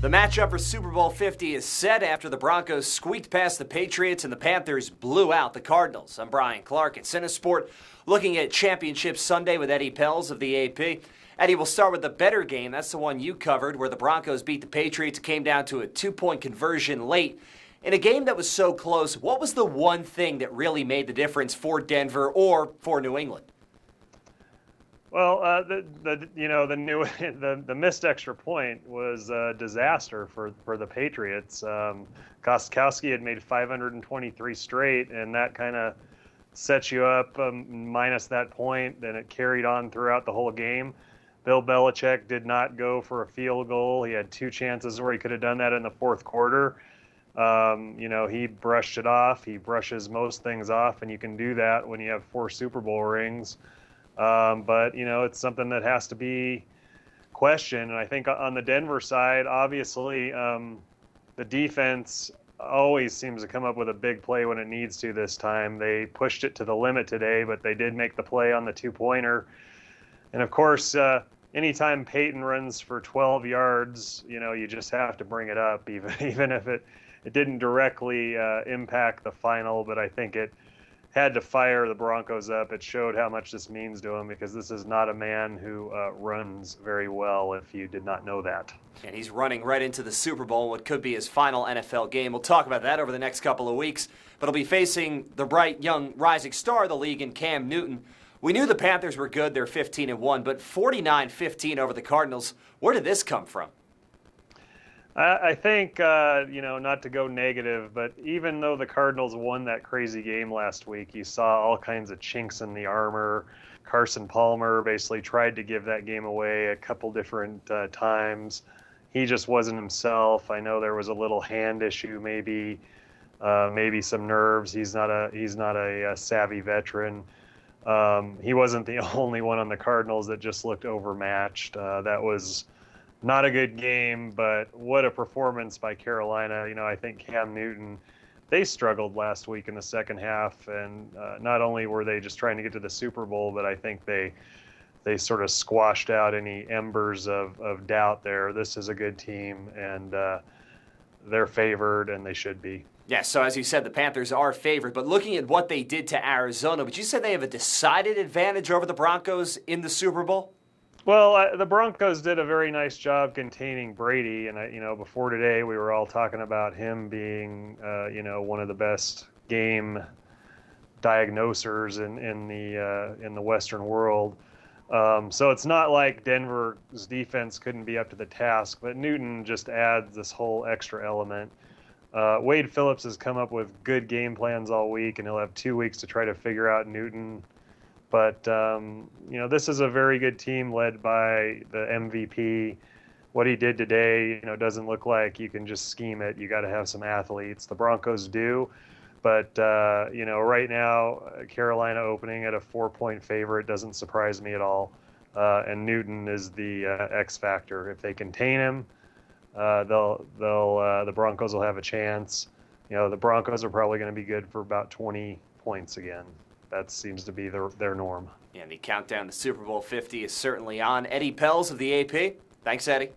The matchup for Super Bowl 50 is set after the Broncos squeaked past the Patriots and the Panthers blew out the Cardinals. I'm Brian Clark at CineSport, looking at Championship Sunday with Eddie Pells of the AP. Eddie, we'll start with the better game. That's the one you covered, where the Broncos beat the Patriots. It came down to a 2-point conversion late. In a game that was so close, what was the one thing that really made the difference for Denver or for New England? Well, the missed extra point was a disaster for the Patriots. Gostkowski had made 523 straight, and that kind of sets you up minus that point. Then it carried on throughout the whole game. Bill Belichick did not go for a field goal. He had two chances where he could have done that in the fourth quarter. He brushed it off. He brushes most things off, and you can do that when you have 4 Super Bowl rings. But it's something that has to be questioned. And I think on the Denver side, obviously, the defense always seems to come up with a big play when it needs to this time. They pushed it to the limit today, but they did make the play on the 2-pointer. And of course, anytime Peyton runs for 12 yards, you just have to bring it up, even if it didn't directly impact the final. But I think it had to fire the Broncos up. It showed how much this means to him, because this is not a man who runs very well, if you did not know that. And he's running right into the Super Bowl, what could be his final NFL game. We'll talk about that over the next couple of weeks. But he'll be facing the bright, young, rising star of the league in Cam Newton. We knew the Panthers were good. They're 15-1, but 49-15 over the Cardinals. Where did this come from? I think, not to go negative, but even though the Cardinals won that crazy game last week, you saw all kinds of chinks in the armor. Carson Palmer basically tried to give that game away a couple different times. He just wasn't himself. I know there was a little hand issue, maybe some nerves. He's not a savvy veteran. He wasn't the only one on the Cardinals that just looked overmatched. That was not a good game, but what a performance by Carolina. I think Cam Newton, they struggled last week in the second half, and not only were they just trying to get to the Super Bowl, but I think they sort of squashed out any embers of doubt there. This is a good team, and they're favored, and they should be. Yeah, so as you said, the Panthers are favored, but looking at what they did to Arizona, would you say they have a decided advantage over the Broncos in the Super Bowl? Well, the Broncos did a very nice job containing Brady, and before today we were all talking about him being, one of the best game diagnosers in the Western world. So it's not like Denver's defense couldn't be up to the task, but Newton just adds this whole extra element. Wade Phillips has come up with good game plans all week, and he'll have 2 weeks to try to figure out Newton. But, this is a very good team led by the MVP. What he did today, doesn't look like you can just scheme it. You got to have some athletes. The Broncos do. But, right now, Carolina opening at a 4-point favorite doesn't surprise me at all. And Newton is the X factor. If they contain him, the Broncos will have a chance. The Broncos are probably going to be good for about 20 points again. That seems to be their norm. Yeah, the countdown to Super Bowl 50 is certainly on. Eddie Pells of the AP. Thanks, Eddie.